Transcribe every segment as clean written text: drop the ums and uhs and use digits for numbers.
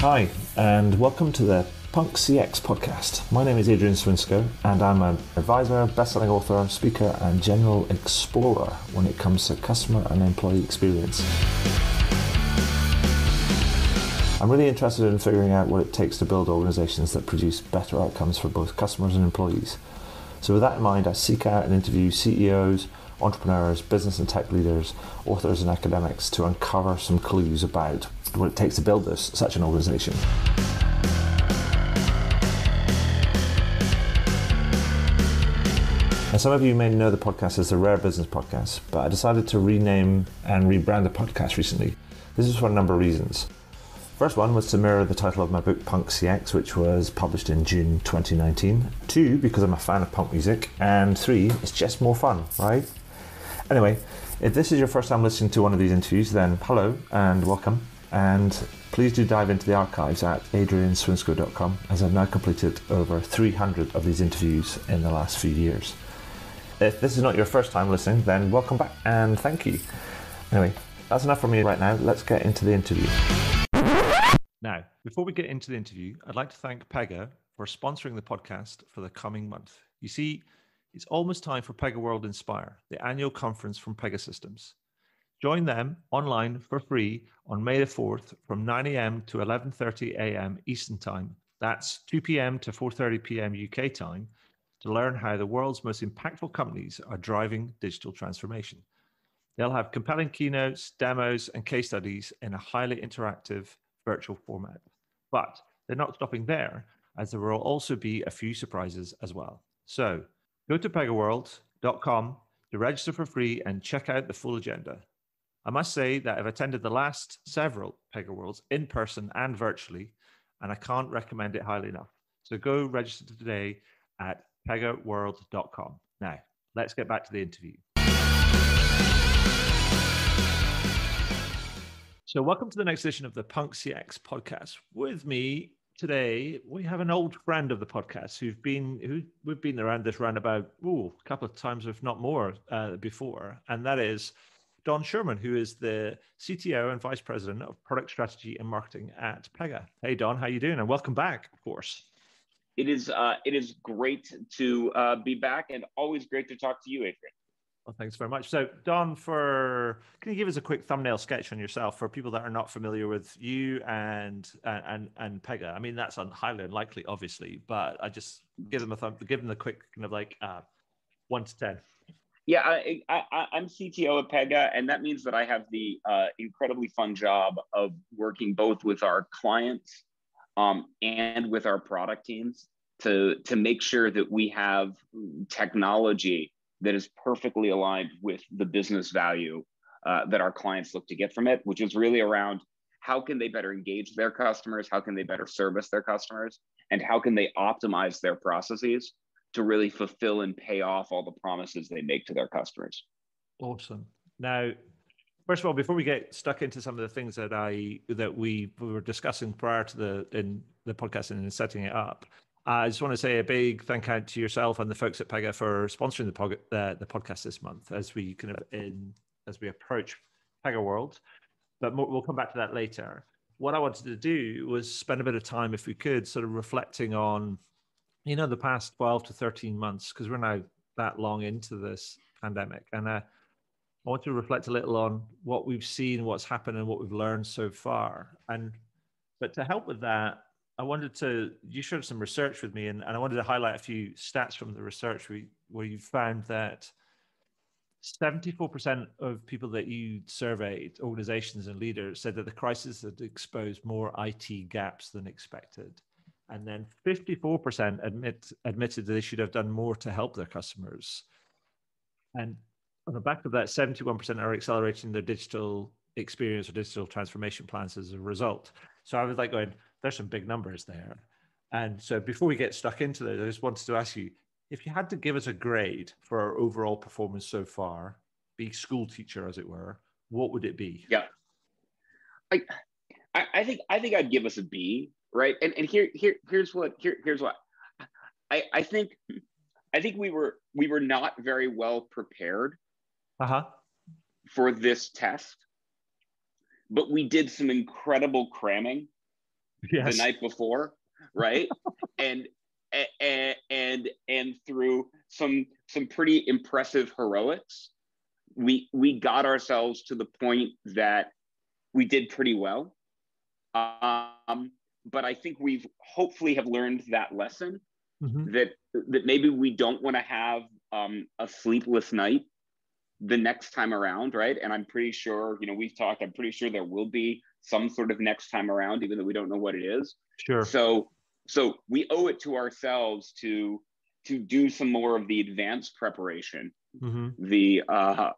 Hi, and welcome to the Punk CX podcast. My name is Adrian Swinsko, and I'm an advisor, best-selling author, speaker, and general explorer when it comes to customer and employee experience. I'm really interested in figuring out what it takes to build organizations that produce better outcomes for both customers and employees. So with that in mind, I seek out and interview CEOs, entrepreneurs, business and tech leaders, authors and academics to uncover some clues about what it takes to build such an organization. Now, some of you may know the podcast as the Rare Business Podcast, but I decided to rename and rebrand the podcast recently. This is for a number of reasons. First one was to mirror the title of my book, Punk CX, which was published in June 2019. 2, because I'm a fan of punk music. And 3, it's just more fun, right? Anyway, if this is your first time listening to one of these interviews, then hello and welcome. And please do dive into the archives at adrianswinsko.com, as I've now completed over 300 of these interviews in the last few years. If this is not your first time listening, then welcome back and thank you. Anyway, that's enough from me right now. Let's get into the interview. Now, before we get into the interview, I'd like to thank Pega for sponsoring the podcast for the coming month. You see, it's almost time for Pega World Inspire, the annual conference from Pegasystems. Join them online for free on May the 4th from 9 a.m. to 11:30 a.m. Eastern Time. That's 2 p.m. to 4:30 p.m. UK time to learn how the world's most impactful companies are driving digital transformation. They'll have compelling keynotes, demos, and case studies in a highly interactive virtual format. But they're not stopping there, as there will also be a few surprises as well. So go to pegaworld.com to register for free and check out the full agenda. I must say that I've attended the last several Pega Worlds in person and virtually, and I can't recommend it highly enough. So go register today at pegaworld.com. Now, let's get back to the interview. So welcome to the next edition of the Punk CX podcast. With me today, we have an old friend of the podcast who we've been around this roundabout a couple of times, if not more, before, and that is Don Schuerman, who is the CTO and Vice President of Product Strategy and Marketing at Pega. Hey, Don, how you doing? And welcome back, of course. It is great to be back, and always great to talk to you, Adrian. Well, thanks very much. So, Don, can you give us a quick thumbnail sketch on yourself for people that are not familiar with you and Pega? I mean, that's highly unlikely, obviously, but I just give them the quick kind of like 1 to 10. Yeah, I'm CTO at Pega, and that means that I have the incredibly fun job of working both with our clients and with our product teams to make sure that we have technology that is perfectly aligned with the business value that our clients look to get from it, which is really around how can they better engage their customers, how can they better service their customers, and how can they optimize their processes to really fulfill and pay off all the promises they make to their customers. Awesome. Now, first of all, before we get stuck into some of the things that we were discussing prior to the podcast and in setting it up, I just want to say a big thank you to yourself and the folks at Pega for sponsoring the podcast this month as we approach Pega World. But we'll come back to that later. What I wanted to do was spend a bit of time, if we could, sort of reflecting on the past 12 to 13 months, because we're now that long into this pandemic. And I want to reflect a little on what we've seen, what's happened, and what we've learned so far. But to help with that, you shared some research with me, and I wanted to highlight a few stats from the research where you found that 74% of people that you surveyed, organizations and leaders, said that the crisis had exposed more IT gaps than expected. And then 54% admitted that they should have done more to help their customers. And on the back of that, 71% are accelerating their digital experience or digital transformation plans as a result. So I was like going, there's some big numbers there. And so before we get stuck into this, I just wanted to ask you, if you had to give us a grade for our overall performance so far, be school teacher as it were, what would it be? Yeah, I think I'd give us a B. Right. And here's what I think we were not very well prepared for this test, but we did some incredible cramming the Yes. night before, right? and and through some pretty impressive heroics, we got ourselves to the point that we did pretty well. But I think we've hopefully have learned that lesson, Mm-hmm. that maybe we don't want to have a sleepless night the next time around, right? And I'm pretty sure, we've talked, I'm pretty sure there will be some sort of next time around, even though we don't know what it is. Sure. So we owe it to ourselves to do some more of the advanced preparation, Mm-hmm. the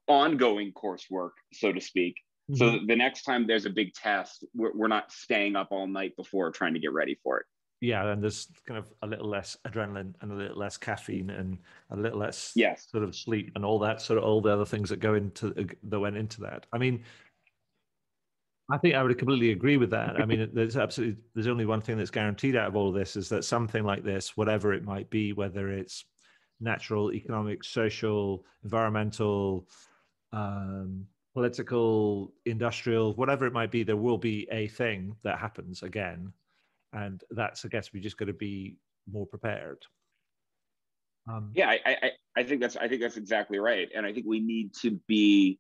ongoing coursework, so to speak. So Mm-hmm. that the next time there's a big test, we're not staying up all night before trying to get ready for it. Yeah, and there's kind of a little less adrenaline and a little less caffeine and a little less Yes. sort of sleep and all that sort of all the other things that that went into that. I mean, I think I would completely agree with that. I mean, there's only one thing that's guaranteed out of all of this is that something like this, whatever it might be, whether it's natural, economic, social, environmental, um, political, industrial, whatever it might be, there will be a thing that happens again. And that's, I guess, we just got to be more prepared. Yeah, I think that's exactly right. And I think we need to be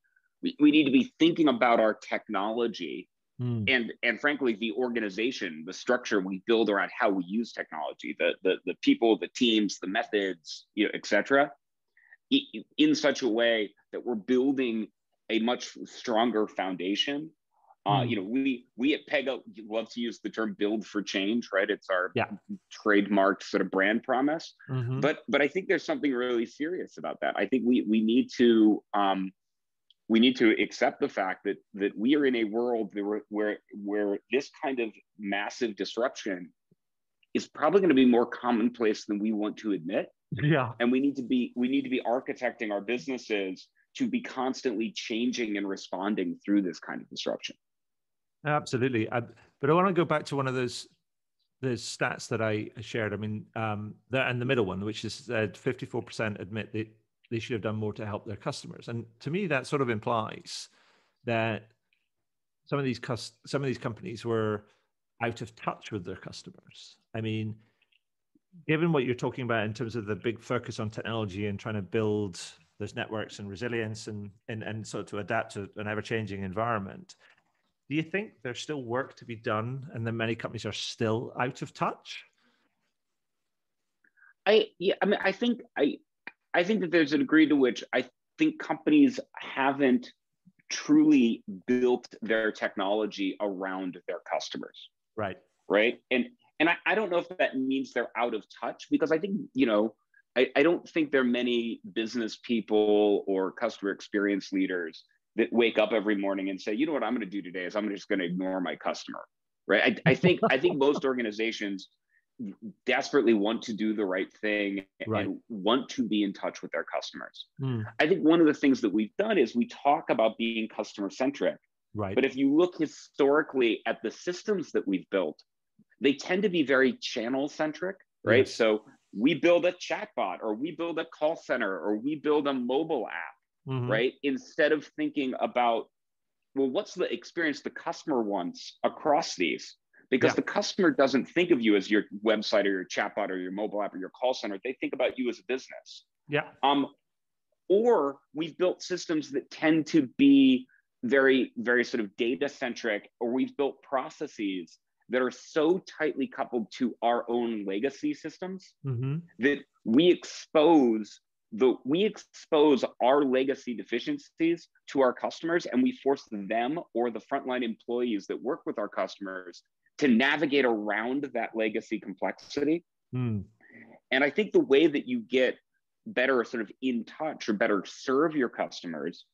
thinking about our technology, mm, and frankly the organization, the structure we build around how we use technology, the people, the teams, the methods, etc., in such a way that we're building a much stronger foundation. mm, We at Pega love to use the term "build for change," right? It's our yeah. trademarked sort of brand promise. Mm-hmm. But I think there's something really serious about that. I think we need to accept the fact that we are in a world where this kind of massive disruption is probably going to be more commonplace than we want to admit. Yeah. And we need to be architecting our businesses to be constantly changing and responding through this kind of disruption. Absolutely. But I want to go back to one of those stats that I shared. I mean, and the middle one, which is that 54% admit that they should have done more to help their customers. And to me, that sort of implies that some of these companies were out of touch with their customers. I mean, given what you're talking about in terms of the big focus on technology and trying to build those networks and resilience and sort of to adapt to an ever-changing environment, do you think there's still work to be done and that many companies are still out of touch? I mean, I think that there's a degree to which I think companies haven't truly built their technology around their customers. Right. Right. And I don't know if that means they're out of touch, because I think, I don't think there are many business people or customer experience leaders that wake up every morning and say, you know what I'm going to do today is I'm just going to ignore my customer. Right. I think most organizations desperately want to do the right thing Right. and want to be in touch with their customers. Mm, I think one of the things that we've done is we talk about being customer centric, right. but if you look historically at the systems that we've built, they tend to be very channel centric, right? Yes. So we build a chatbot, or we build a call center, or we build a mobile app, Mm-hmm. right? Instead of thinking about, well, what's the experience the customer wants across these? Because Yeah. the customer doesn't think of you as your website or your chatbot or your mobile app or your call center. They think about you as a business. Yeah. Or we've built systems that tend to be very, very sort of data centric, or we've built processes that are so tightly coupled to our own legacy systems Mm-hmm. that we expose our legacy deficiencies to our customers, and we force them or the frontline employees that work with our customers to navigate around that legacy complexity. Mm. And I think the way that you get better sort of in touch or better serve your customers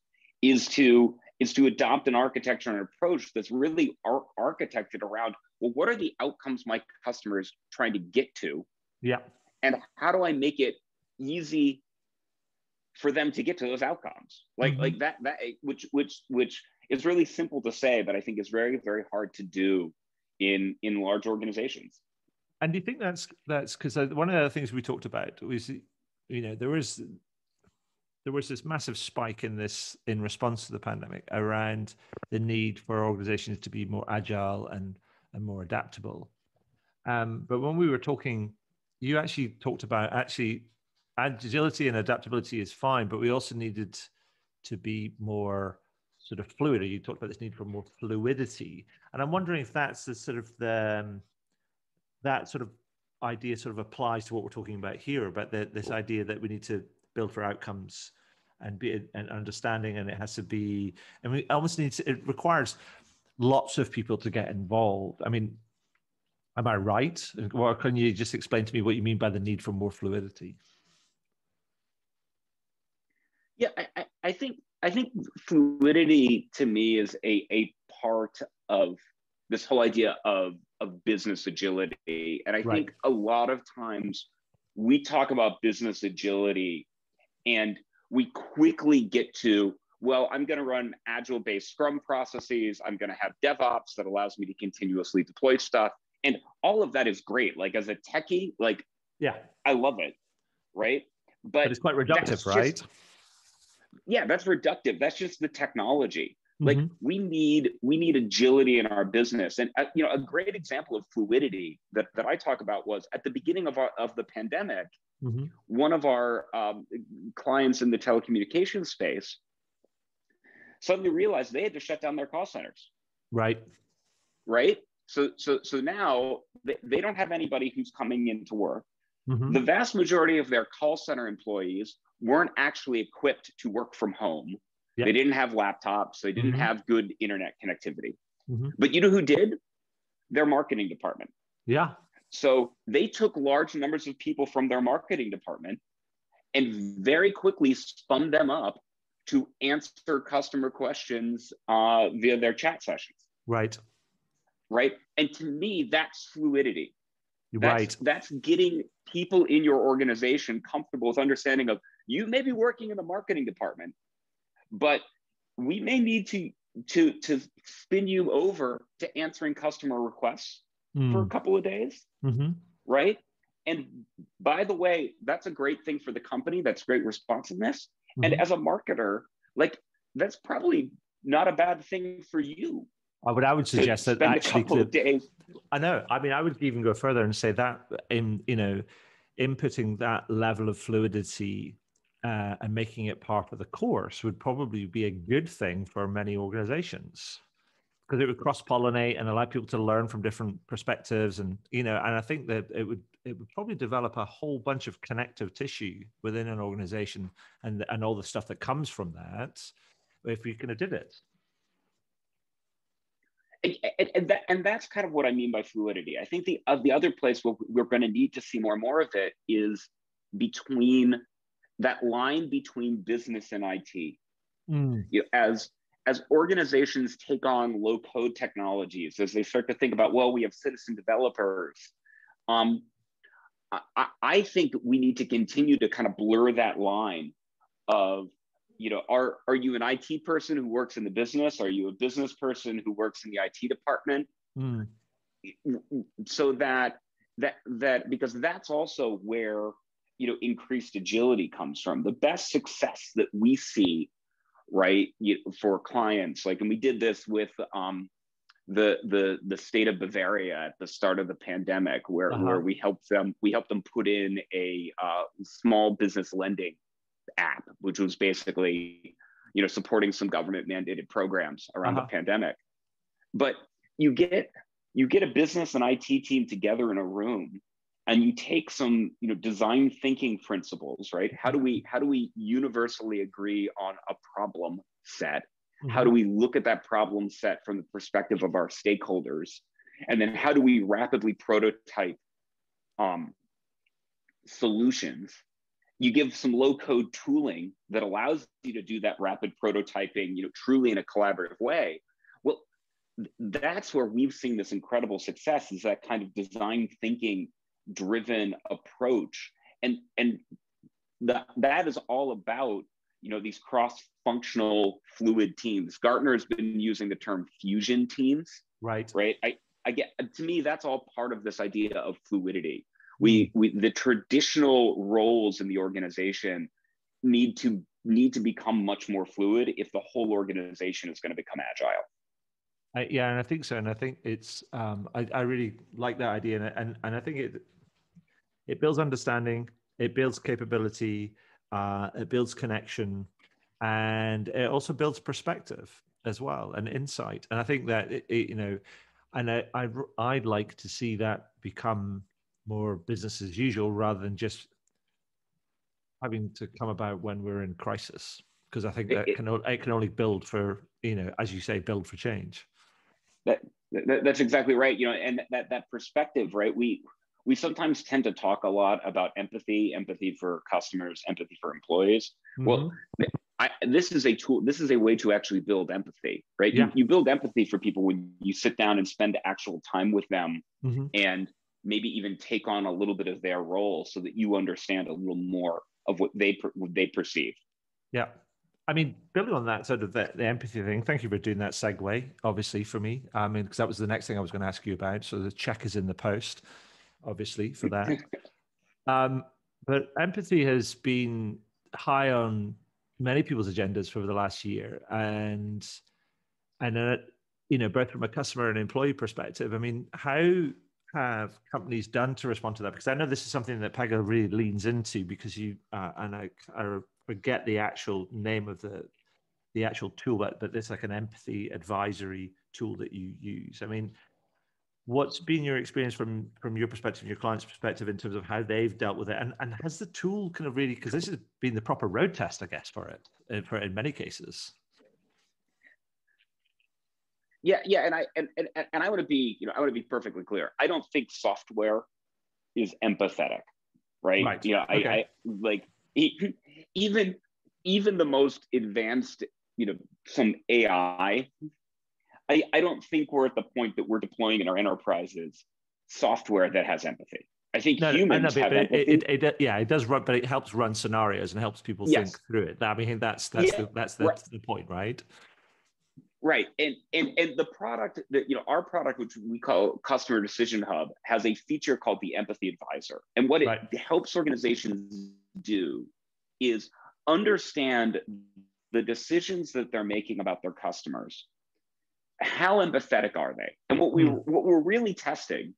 is to adopt an architecture and an approach that's really architected around, well, what are the outcomes my customers trying to get to? Yeah. And how do I make it easy for them to get to those outcomes? Mm-hmm. Which is really simple to say, but I think is very, very hard to do in large organizations. And do you think that's because one of the things we talked about was, there was this massive spike in response to the pandemic around the need for organizations to be more agile and more adaptable. But when we were talking, you actually talked about actually agility and adaptability is fine, but we also needed to be more sort of fluid. You talked about this need for more fluidity, and I'm wondering if that's the sort of that sort of idea sort of applies to what we're talking about here, about this idea that we need to build for outcomes and be an understanding, and it has to be, and we almost need to, it requires lots of people to get involved. I mean, am I right? Or can you just explain to me what you mean by the need for more fluidity? Yeah, I think fluidity to me is a part of this whole idea of business agility. And I Right. think a lot of times we talk about business agility and we quickly get to, well, I'm going to run agile based scrum processes. I'm going to have DevOps that allows me to continuously deploy stuff. And all of that is great. Like as a techie, like, Yeah. I love it. Right. But it's quite reductive, right? Yeah, that's reductive. That's just the technology. Like Mm-hmm. we need agility in our business. And a great example of fluidity that I talk about was at the beginning of the pandemic. Mm-hmm. One of our clients in the telecommunications space suddenly realized they had to shut down their call centers. Right. Right. So now they don't have anybody who's coming into work. Mm-hmm. The vast majority of their call center employees weren't actually equipped to work from home. Yep. They didn't have laptops. They didn't Mm-hmm. have good internet connectivity. Mm-hmm. But you know who did? Their marketing department. Yeah. So they took large numbers of people from their marketing department and very quickly spun them up to answer customer questions via their chat sessions. Right. Right. And to me, that's fluidity. Right. That's getting people in your organization comfortable with understanding of, you may be working in the marketing department, but we may need to spin you over to answering customer requests for a couple of days. Mm-hmm. Right. And by the way, that's a great thing for the company. That's great responsiveness. Mm-hmm. And as a marketer, like, that's probably not a bad thing for you. I would suggest that actually, a couple of days. I know. I mean, I would even go further and say that inputting that level of fluidity and making it part of the course would probably be a good thing for many organizations, because it would cross-pollinate and allow people to learn from different perspectives, and and I think that it would probably develop a whole bunch of connective tissue within an organization and all the stuff that comes from that if we kind of did it. And that's kind of what I mean by fluidity. I think the other place where we're going to need to see more and more of it is between that line between business and IT. As organizations take on low code technologies, as they start to think about, well, we have citizen developers, I think we need to continue to kind of blur that line of, are you an IT person who works in the business? Are you a business person who works in the IT department? So that because that's also where, increased agility comes from. The best success that we see, right, for clients, like, and we did this with the state of Bavaria at the start of the pandemic, where we helped them put in a small business lending app, which was basically, supporting some government mandated programs around the pandemic. But you get a business and IT team together in a room, and you take some, design thinking principles, right? How do we universally agree on a problem set? How do we look at that problem set from the perspective of our stakeholders? And then how do we rapidly prototype solutions? You give some low code tooling that allows you to do that rapid prototyping, truly in a collaborative way. Well, that's where we've seen this incredible success, is that kind of design thinking driven approach. And that is all about, these cross-functional fluid teams. Gartner has been using the term fusion teams. Right. I get, to me, that's all part of this idea of fluidity. The traditional roles in the organization need to become much more fluid if the whole organization is going to become agile. Yeah, and I think so. And I think it's I really like that idea, and I think it builds understanding, it builds capability, it builds connection, and it also builds perspective as well and insight. And I think that and I'd like to see that become more business as usual rather than just having to come about when we're in crisis. Because I think It, that it, it can only build for, as you say, build for change. that, that's exactly right. And that perspective, right? We sometimes tend to talk a lot about empathy for customers, empathy for employees. Well, Mm-hmm. this is a tool. This is a way to actually build empathy, right? Yeah. You build empathy for people when you sit down and spend actual time with them, Mm-hmm. and maybe even take on a little bit of their role, so that you understand a little more of what they perceive. Yeah. I mean, building on that sort of the empathy thing, thank you for doing that segue, obviously, for me. I mean, because that was the next thing I was going to ask you about. So the check is in the post, obviously, for that. Um, but empathy has been high on many people's agendas for the last year. And both from a customer and employee perspective, I mean, how have companies done to respond to that? Because I know this is something that Pega really leans into, because I forget the actual name of the actual tool, but it's like an empathy advisory tool that you use. I mean, what's been your experience from your perspective, your client's perspective, in terms of how they've dealt with it, and has the tool kind of really, because this has been the proper road test, I guess, for it, in many cases. Yeah, and I want to be, perfectly clear. I don't think software is empathetic, right? Right. Okay. I like even even the most advanced, some AI. I don't think we're at the point that we're deploying in our enterprises software that has empathy. I think No, I know, humans but have empathy. yeah, it does run, but it helps run scenarios and helps people think Yes. through it. I mean, that's Yeah. Right. the point, right? Right. And the product that, our product, which we call Customer Decision Hub, has a feature called the Empathy Advisor. And what it Right. helps organizations do is understand the decisions that they're making about their customers. How empathetic are they? And Mm, what we're really testing,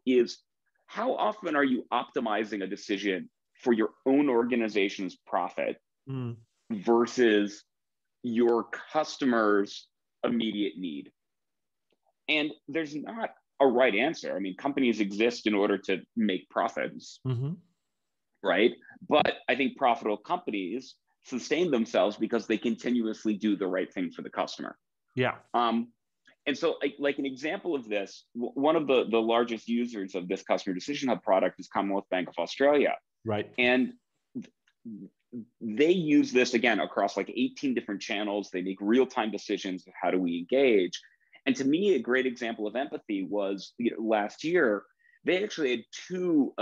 is how often are you optimizing a decision for your own organization's profit mm, versus your customer's immediate need? And there's not a right answer. I mean, companies exist in order to make profits, mm-hmm. right? But I think profitable companies sustain themselves because they continuously do the right thing for the customer. Yeah. Um, and so, like an example of this, one of the largest users of this Customer Decision Hub product is Commonwealth Bank of Australia. Right. And they use this again across like 18 different channels. They make real-time decisions of how do we engage. And to me, a great example of empathy was, last year they actually had two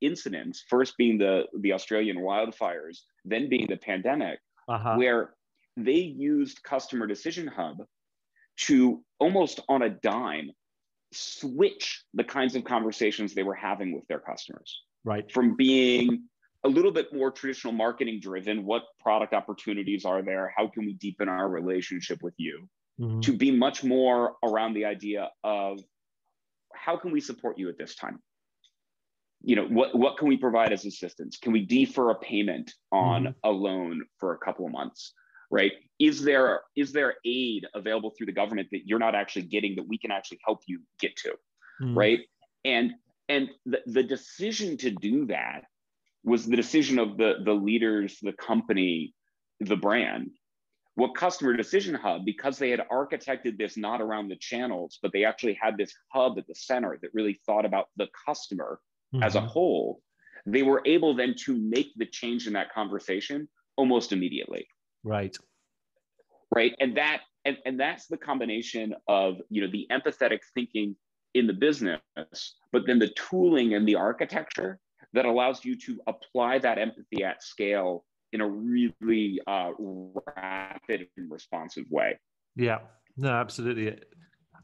incidents. First being the Australian wildfires, then being the pandemic, Uh-huh. where they used Customer Decision Hub to almost on a dime switch the kinds of conversations they were having with their customers Right. from being a little bit more traditional marketing driven. What product opportunities are there? How can we deepen our relationship with you? Mm-hmm. To be much more around the idea of how can we support you at this time? What can we provide as assistance? Can we defer a payment on Mm-hmm. a loan for a couple of months? Right? Is there aid available through the government that you're not actually getting that we can actually help you get to? Mm. Right? And the decision to do that was the decision of the leaders, the company, the brand. What Customer Decision Hub, because they had architected this not around the channels, but they actually had this hub at the center that really thought about the customer as a Mm-hmm. whole, they were able then to make the change in that conversation almost immediately. Right. Right. And that's the combination of, the empathetic thinking in the business, but then the tooling and the architecture that allows you to apply that empathy at scale in a really rapid and responsive way. Yeah. No, absolutely.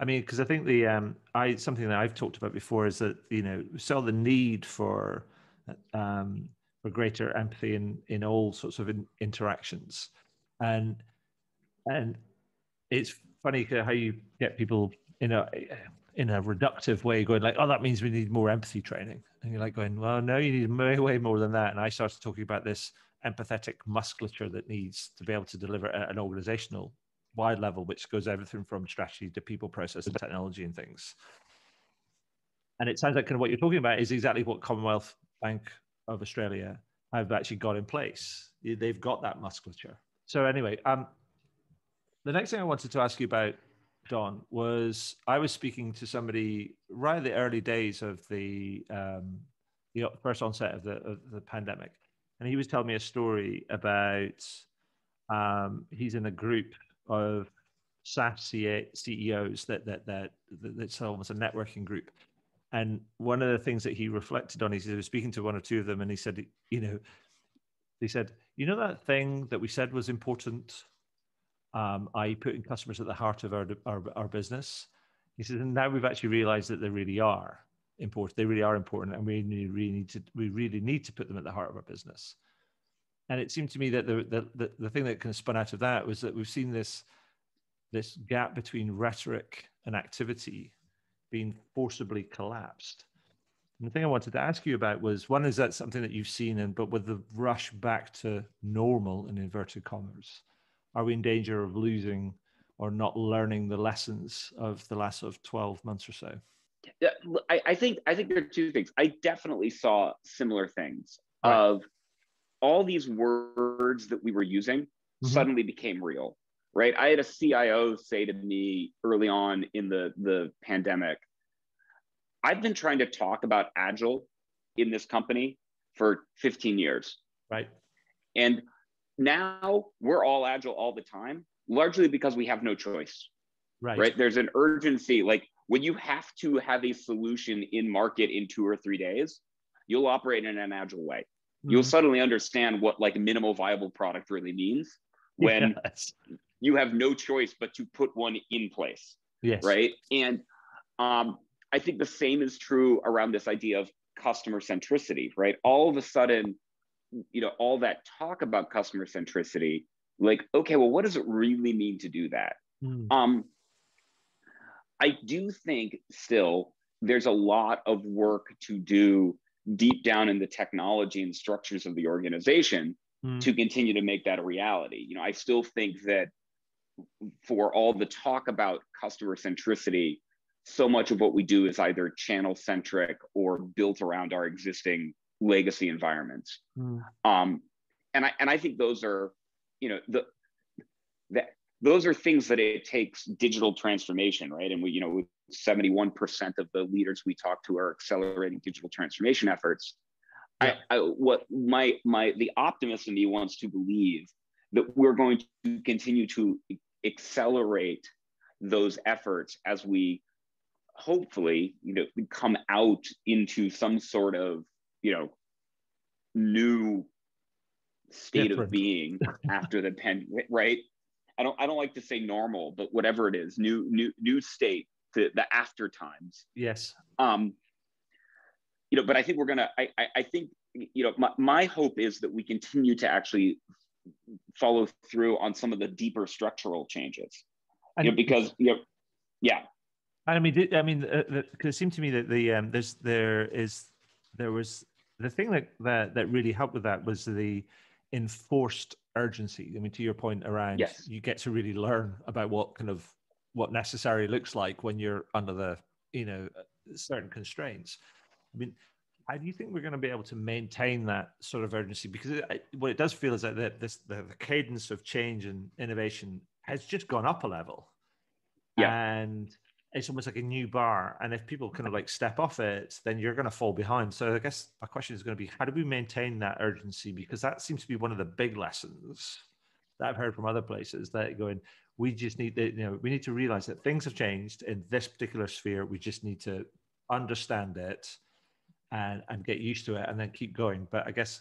I mean, because I think the I something that I've talked about before is that saw the need for greater empathy in all sorts of interactions, and and it's funny how you get people in a reductive way going like, oh, that means we need more empathy training. And you're like going, well, no, you need way more than that. And I started talking about this empathetic musculature that needs to be able to deliver at an organizational wide level, which goes everything from strategy to people, process, and technology and things. And it sounds like kind of what you're talking about is exactly what Commonwealth Bank of Australia have actually got in place. They've got that musculature. So anyway, the next thing I wanted to ask you about, Don, was I was speaking to somebody right at the early days of the first onset of the pandemic, and he was telling me a story about he's in a group of SaaS CEOs that's almost a networking group. And one of the things that he reflected on is he was speaking to one or two of them, and he said, that thing that we said was important, i.e. putting customers at the heart of our business. He said, and now we've actually realized that they really are important. They really are important, and we really need to put them at the heart of our business. And it seemed to me that the thing that kind of spun out of that was that we've seen this gap between rhetoric and activity being forcibly collapsed. And the thing I wanted to ask you about was, one, is that something that you've seen, but with the rush back to normal in inverted commas, are we in danger of losing or not learning the lessons of the last sort of 12 months or so? Yeah, I think there are two things. I definitely saw similar things of all these words that we were using suddenly became real, right? I had a CIO say to me early on in the pandemic, I've been trying to talk about Agile in this company for 15 years. Right. And now we're all Agile all the time, largely because we have no choice. Right. There's an urgency. Like when you have to have a solution in market in 2 or 3 days, you'll operate in an Agile way. You'll suddenly understand what like minimal viable product really means when you have no choice but to put one in place. Yes. Right. And I think the same is true around this idea of customer centricity, right? All of a sudden, all that talk about customer centricity, like, okay, well, what does it really mean to do that? I do think still there's a lot of work to do deep down in the technology and structures of the organization to continue to make that a reality. I still think that for all the talk about customer centricity, so much of what we do is either channel centric or built around our existing legacy environments. And I think those are, those are things that it takes digital transformation, right? And we, 71% of the leaders we talk to are accelerating digital transformation efforts. Yeah. The optimist in me wants to believe that we're going to continue to accelerate those efforts as we hopefully, come out into some sort of, new state of being after the pandemic, right? I don't like to say normal, but whatever it is, new state, the after times. Yes. But I think we're gonna. I think my hope is that we continue to actually follow through on some of the deeper structural changes, because yeah. I mean, because it seemed to me that there was the thing that really helped with that was the enforced urgency. I mean, to your point around, you get to really learn about what necessary looks like when you're under the certain constraints. I mean, how do you think we're going to be able to maintain that sort of urgency? Because what it does feel is that the cadence of change and innovation has just gone up a level, and it's almost like a new bar. And if people kind of like step off it, then you're going to fall behind. So I guess my question is going to be, how do we maintain that urgency? Because that seems to be one of the big lessons that I've heard from other places, that we just need to, we need to realize that things have changed in this particular sphere. We just need to understand it and get used to it and then keep going. But I guess,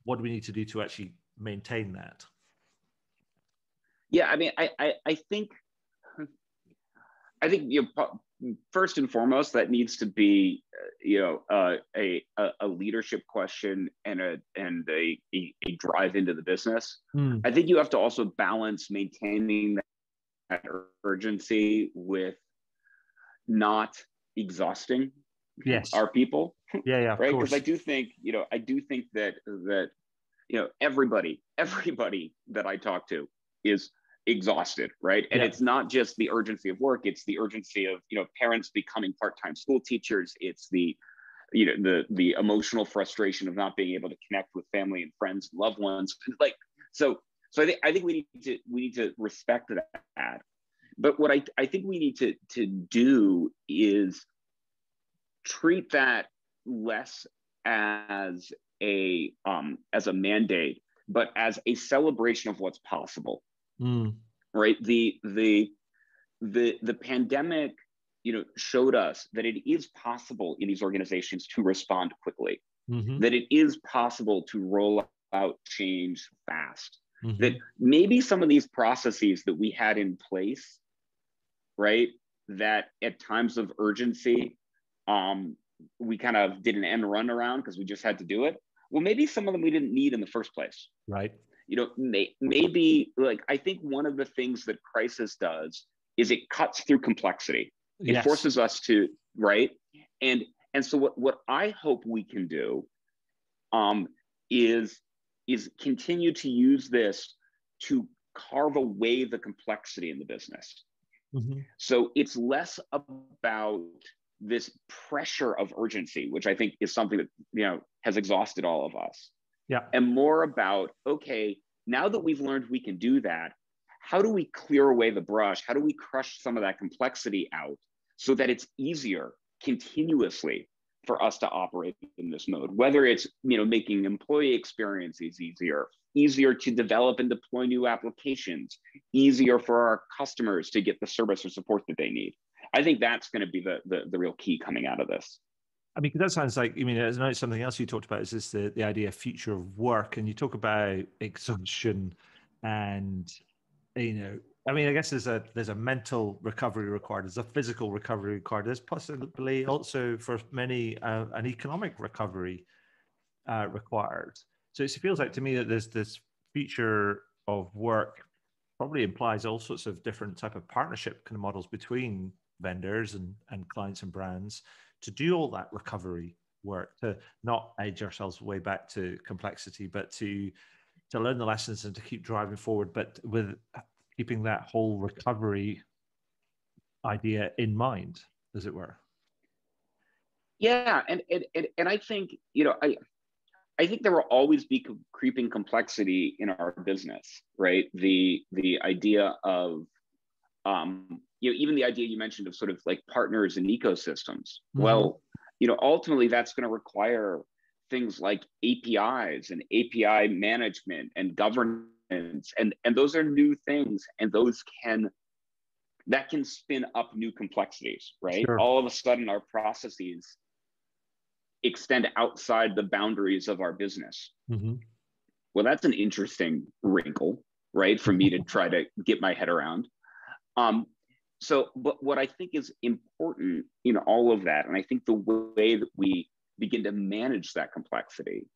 what do we need to do to actually maintain that? Yeah, I mean, I think first and foremost, that needs to be a leadership question and a drive into the business. I think you have to also balance maintaining urgency with not exhausting Yes. our people. Yeah, of Right. course. Because I do think that everybody that I talk to is exhausted, right? And it's not just the urgency of work, it's the urgency of parents becoming part-time school teachers. It's the the emotional frustration of not being able to connect with family and friends and loved ones. Like, so I think we need to respect that. But what I think we need to do is treat that less as a mandate, but as a celebration of what's possible. Right? The pandemic, showed us that it is possible in these organizations to respond quickly, that it is possible to roll out change fast, that maybe some of these processes that we had in place, right, that at times of urgency, we kind of did an end run around because we just had to do it. Well, maybe some of them we didn't need in the first place. Right. Maybe, like, I think one of the things that crisis does is it cuts through complexity. It forces us to, right? And so what I hope we can do is continue to use this to carve away the complexity in the business. So it's less about this pressure of urgency, which I think is something that has exhausted all of us. And more about, okay, now that we've learned we can do that, how do we clear away the brush? How do we crush some of that complexity out so that it's easier continuously for us to operate in this mode? Whether it's making employee experiences easier to develop and deploy new applications, easier for our customers to get the service or support that they need. I think that's going to be the real key coming out of this. I mean, that sounds like, something else you talked about is this the idea of future of work, and you talk about exhaustion, and I guess there's a mental recovery required, there's a physical recovery required, there's possibly also for many an economic recovery required. So it feels like to me that there's this future of work probably implies all sorts of different type of partnership kind of models between vendors and clients and brands to do all that recovery work, to not edge ourselves way back to complexity, but to learn the lessons and to keep driving forward, but with keeping that whole recovery idea in mind, as it were. Yeah, and I think I think there will always be creeping complexity in our business, right? The idea of even the idea you mentioned of sort of like partners and ecosystems. Well, ultimately that's going to require things like APIs and API management and governance, and those are new things, and that can spin up new complexities, right? Sure. All of a sudden our processes extend outside the boundaries of our business. Well, that's an interesting wrinkle, right, for me to try to get my head around. But what I think is important in all of that, and I think the way that we begin to manage that complexity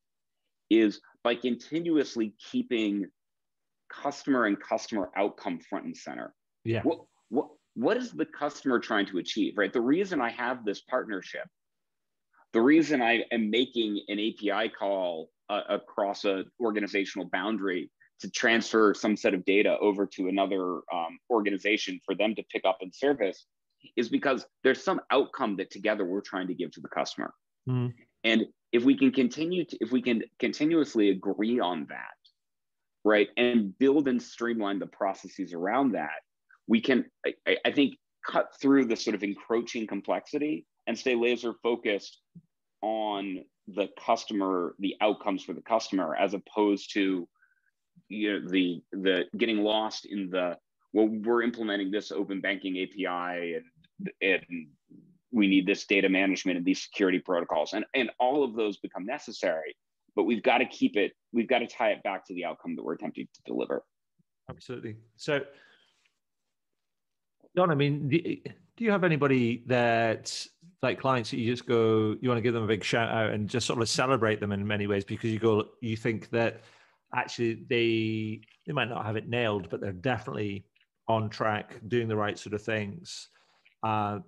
is by continuously keeping customer and customer outcome front and center. Yeah. What is the customer trying to achieve, right? The reason I have this partnership, the reason I am making an API call across an organizational boundary to transfer some set of data over to another organization for them to pick up and service is because there's some outcome that together we're trying to give to the customer. And if we can continuously agree on that, right, and build and streamline the processes around that, we can, I think, cut through the sort of encroaching complexity and stay laser focused on the customer, the outcomes for the customer, as opposed to the getting lost in we're implementing this open banking API and we need this data management and these security protocols, and all of those become necessary, but we've got to tie it back to the outcome that we're attempting to deliver. Absolutely. So, Don, I mean, do you have anybody that, like clients that you just go, you want to give them a big shout out and just sort of celebrate them in many ways because you think that actually they might not have it nailed, but they're definitely on track, doing the right sort of things,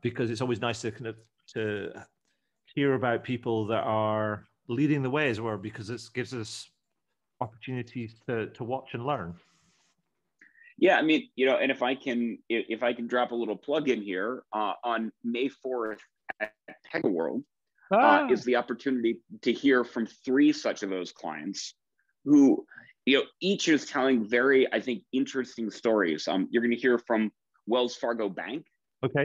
because it's always nice to kind of to hear about people that are leading the way as well, because it gives us opportunities to watch and learn. Yeah, I mean, and if I can drop a little plug in here, on May 4th at PegaWorld, is the opportunity to hear from 3 such of those clients who, each is telling very, I think, interesting stories. You're going to hear from Wells Fargo Bank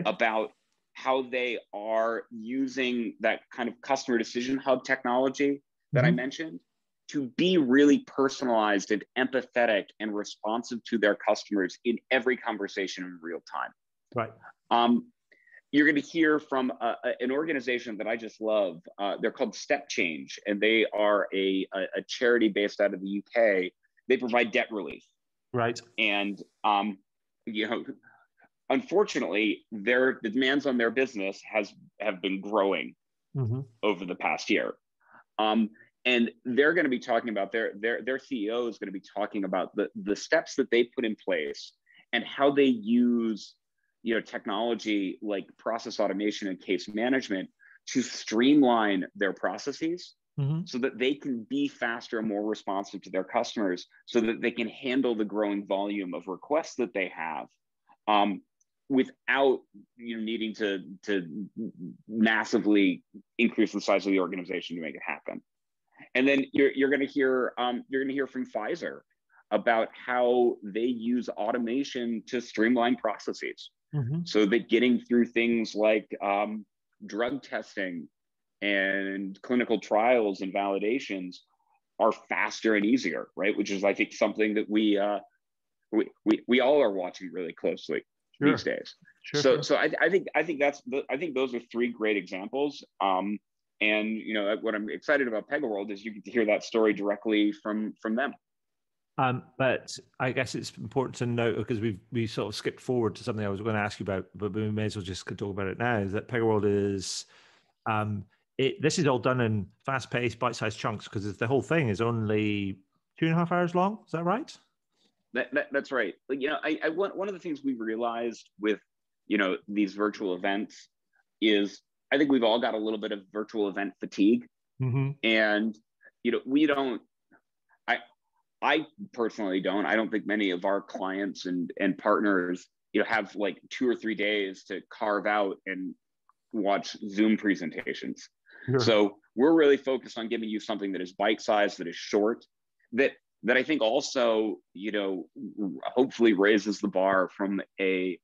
about how they are using that kind of customer decision hub technology that I mentioned to be really personalized and empathetic and responsive to their customers in every conversation in real time. Right. You're going to hear from an organization that I just love. They're called Step Change, and they are a charity based out of the UK. They provide debt relief. Right. And, unfortunately, the demands on their business have been growing over the past year. And they're going to be talking about their CEO is going to be talking about the steps that they put in place and how they use technology like process automation and case management to streamline their processes so that they can be faster and more responsive to their customers, so that they can handle the growing volume of requests that they have, without needing to massively increase the size of the organization to make it happen. And then you're going to hear from Pfizer about how they use automation to streamline processes, so that getting through things like drug testing and clinical trials and validations are faster and easier, right? Which is, I think, something that we all are watching really closely these days. So I think those are 3 great examples. And what I'm excited about PegaWorld is you get to hear that story directly from them. But I guess it's important to note, because we sort of skipped forward to something I was going to ask you about, but we may as well just talk about it now. Is that PegaWorld is this is all done in fast-paced, bite-sized chunks, because the whole thing is only 2.5 hours long. Is that right? That's right. One of the things we've realized with these virtual events is, I think we've all got a little bit of virtual event fatigue, and we don't. I personally don't. I don't think many of our clients and partners have like 2 or 3 days to carve out and watch Zoom presentations. So we're really focused on giving you something that is bite-sized, that is short, that I think also hopefully raises the bar from a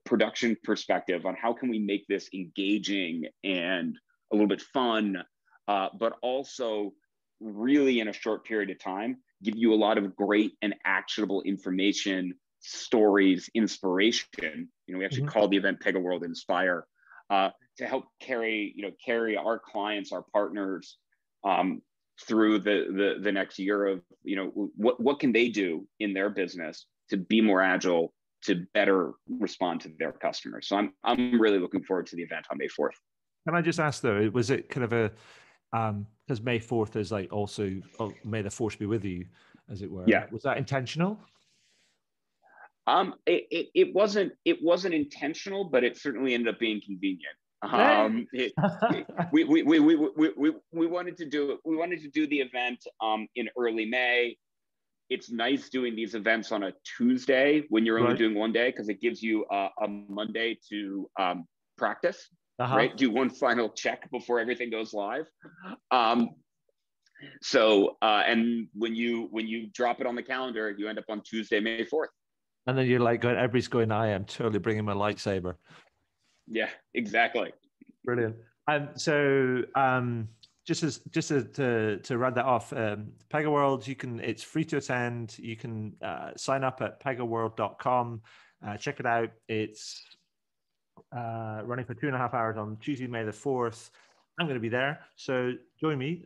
production perspective on how can we make this engaging and a little bit fun, but also really in a short period of time, give you a lot of great and actionable information, stories, inspiration. We actually call the event PegaWorld Inspire, to help carry our clients, our partners, through the next year of what can they do in their business to be more agile, to better respond to their customers. So I'm really looking forward to the event on May 4th. Can I just ask though, was it kind of a because May 4th is like also may the force be with you, as it were. Yeah. Was that intentional? It wasn't intentional, but it certainly ended up being convenient. We wanted to do the event in early May. It's nice doing these events on a Tuesday when you're only doing one day, because it gives you a Monday to practice, right? Do one final check before everything goes live. And when you drop it on the calendar, you end up on Tuesday, May 4th. And then you're like, everybody's going, I am totally bringing my lightsaber. Yeah, exactly. Brilliant. So just to round that off, PegaWorld, it's free to attend. You can sign up at pegaworld.com. Check it out. It's running for 2.5 hours on Tuesday, May the 4th. I'm going to be there, so join me.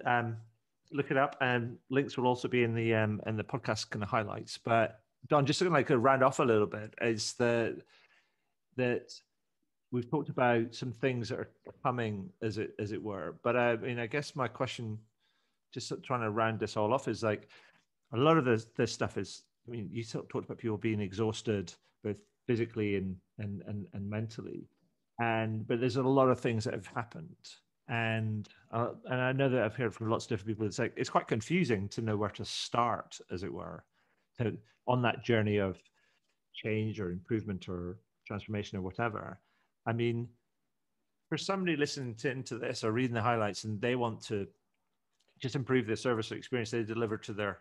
Look it up, and links will also be in the podcast kind of highlights. But Don, just to like round off a little bit, is that we've talked about some things that are coming, as it were. But I guess my question, just trying to round this all off, is like a lot of this stuff is. You talked about people being exhausted, both physically and mentally. But there's a lot of things that have happened. And I know that I've heard from lots of different people. It's like it's quite confusing to know where to start, as it were, on that journey of change or improvement or transformation or whatever. I mean, for somebody listening into this or reading the highlights and they want to just improve the service or experience they deliver to their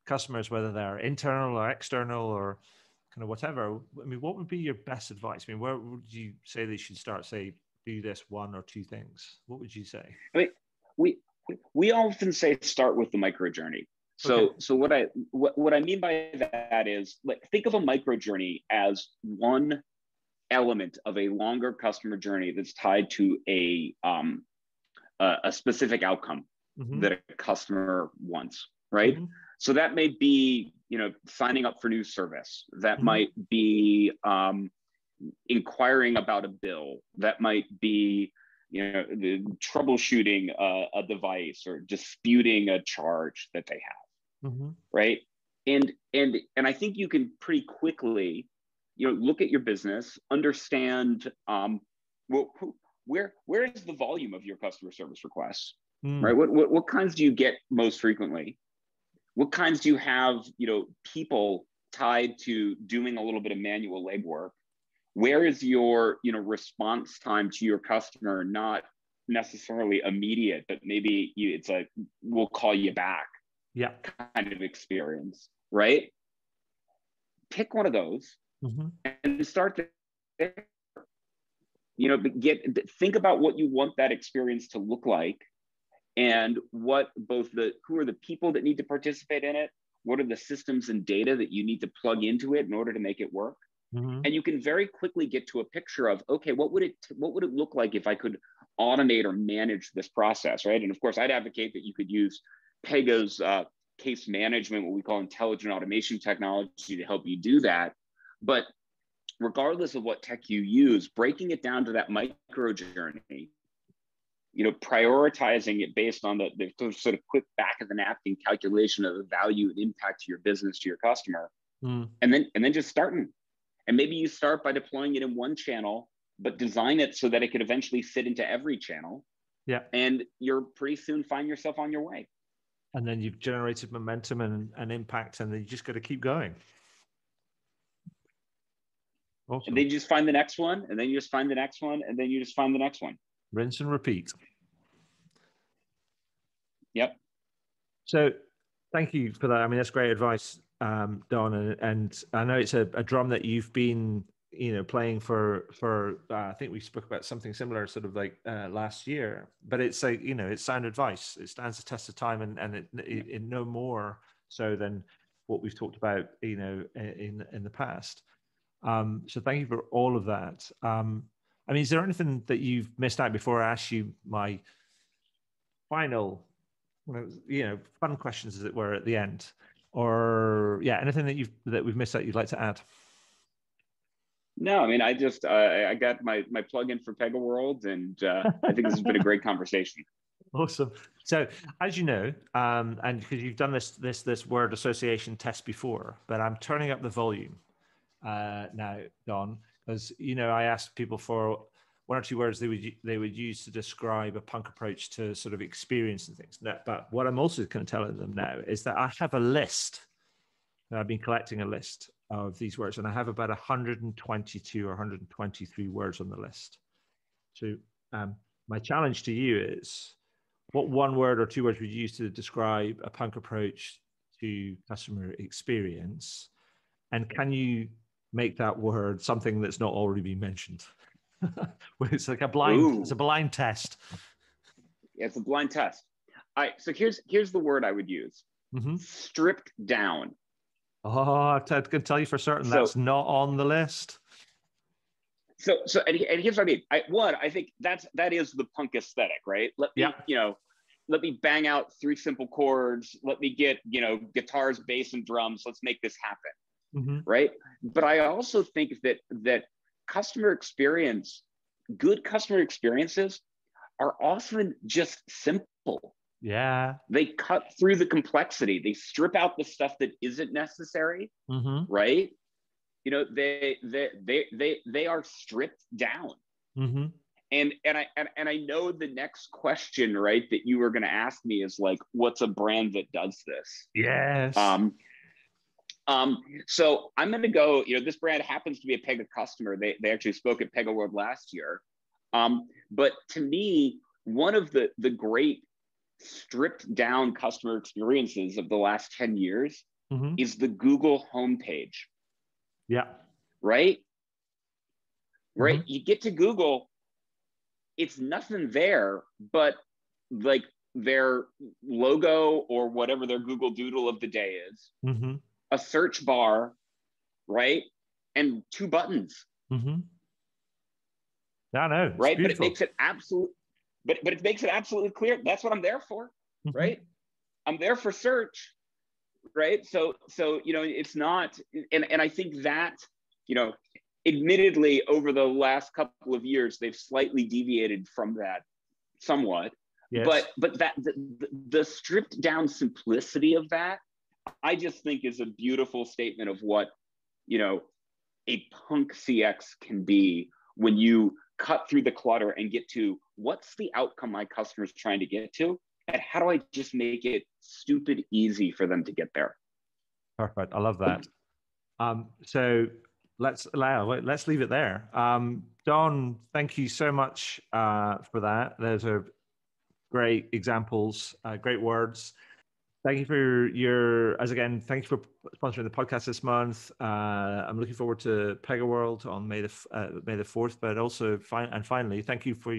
customers, whether they're internal or external or kind of whatever, I mean, what would be your best advice? I mean, where would you say they should start? Say, do this one or two things. What would you say? I mean, we often say start with the micro journey. So Okay. so what I mean by that is, like, think of a micro journey as one element of a longer customer journey that's tied to a specific outcome Mm-hmm. that a customer wants, right? Mm-hmm. So that may be, signing up for new service. That Mm-hmm. might be inquiring about a bill. That might be, troubleshooting a device or disputing a charge that they have, Mm-hmm. right? And I think you can pretty quickly, look at your business, understand well, where is the volume of your customer service requests, right? What kinds do you get most frequently? What kinds do you have, people tied to doing a little bit of manual legwork? Where is your, response time to your customer not necessarily immediate, but maybe it's like, we'll call you back, Yeah. kind of experience, right? Pick one of those Mm-hmm. and start there. Think about what you want that experience to look like, and who are the people that need to participate in it? What are the systems and data that you need to plug into it in order to make it work? Mm-hmm. And you can very quickly get to a picture of, okay, what would it look like if I could automate or manage this process, right? And of course, I'd advocate that you could use Pega's case management, what we call intelligent automation technology, to help you do that. But regardless of what tech you use, breaking it down to that micro journey, prioritizing it based on the sort of quick back of the napkin calculation of the value and impact to your business, to your customer, and then just starting. And maybe you start by deploying it in one channel, but design it so that it could eventually fit into every channel. Yeah. And you're pretty soon find yourself on your way. And then you've generated momentum and impact, and then you just got to keep going. Awesome. And then you just find the next one, and then you just find the next one, and then you just find the next one. Rinse and repeat. Yep. So thank you for that. I mean, that's great advice, Don. And I know it's a drum that you've been, playing for I think we spoke about something similar sort of like last year, but it's like, it's sound advice. It stands the test of time, and it no more so than what we've talked about, in the past. So thank you for all of that. I mean, is there anything that you've missed out before I ask you my final, fun questions, as it were, at the end, or anything that we've missed out you'd like to add? No, I mean, I just I got my plug-in for Pega World, and I think this has been a great conversation. Awesome. So, as you know, and because you've done this word association test before, but I'm turning up the volume now, Don, because I asked people for one or two words they would use to describe a punk approach to sort of experience and things. But what I'm also going to tell them now is that I have a list. I've been collecting a list of these words, and I have about 122 or 123 words on the list. So my challenge to you is, what one word or two words would you use to describe a punk approach to customer experience? And can you make that word something that's not already been mentioned? It's like a blind test. Yeah, it's a blind test. All right, so here's the word I would use. Mm-hmm. Stripped down. Oh, I can tell you for certain that's not on the list. So and here's what I mean. I think that is the punk aesthetic, right? Let me bang out three simple chords. Let me get, guitars, bass, and drums. Let's make this happen. Mm-hmm. Right. But I also think that customer experience, good customer experiences, are often just simple. Yeah. They cut through the complexity. They strip out the stuff that isn't necessary. Mm-hmm. Right. they are stripped down. Mm-hmm. And I know the next question, right, that you were going to ask me is like, what's a brand that does this? Yes. So I'm going to go, this brand happens to be a Pega customer. They actually spoke at Pega World last year. But to me, one of the great stripped down customer experiences of the last 10 years mm-hmm. is the Google homepage. Yeah. Right? Right? Mm-hmm. You get to Google, it's nothing there but like their logo or whatever their Google Doodle of the day is, mm-hmm. a search bar, right? And 2 buttons. Mm-hmm. I know. Right? Beautiful. But it makes it absolutely clear that's what I'm there for, mm-hmm. right? I'm there for search, right? So it's not, and I think that, admittedly, over the last couple of years, they've slightly deviated from that somewhat. Yes. But that the stripped down simplicity of that, I just think is a beautiful statement of what, a punk CX can be when you cut through the clutter and get to what's the outcome my customer's trying to get to, and how do I just make it stupid easy for them to get there? Perfect. I love that. So let's leave it there. Don, thank you so much for that. Those are great examples, great words. Thank you for thank you for sponsoring the podcast this month. I'm looking forward to Pega World on May the 4th, but also finally, thank you for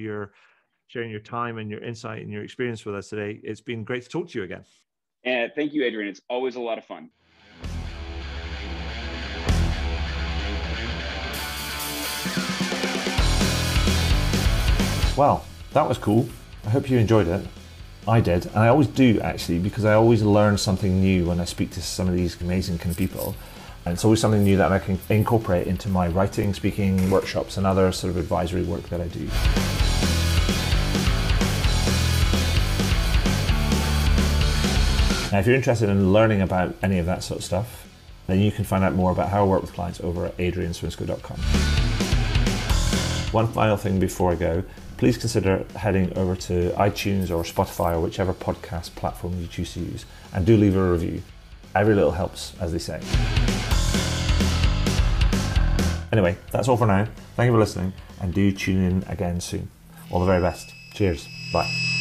sharing your time and your insight and your experience with us today. It's been great to talk to you again. And thank you, Adrian. It's always a lot of fun. Well, that was cool. I hope you enjoyed it. I did, and I always do actually, because I always learn something new when I speak to some of these amazing kind of people. And it's always something new that I can incorporate into my writing, speaking, workshops, and other sort of advisory work that I do. Now, if you're interested in learning about any of that sort of stuff, then you can find out more about how I work with clients over at adrianswinscoe.com. One final thing before I go, please consider heading over to iTunes or Spotify or whichever podcast platform you choose to use, and do leave a review. Every little helps, as they say. Anyway, that's all for now. Thank you for listening, and do tune in again soon. All the very best. Cheers. Bye.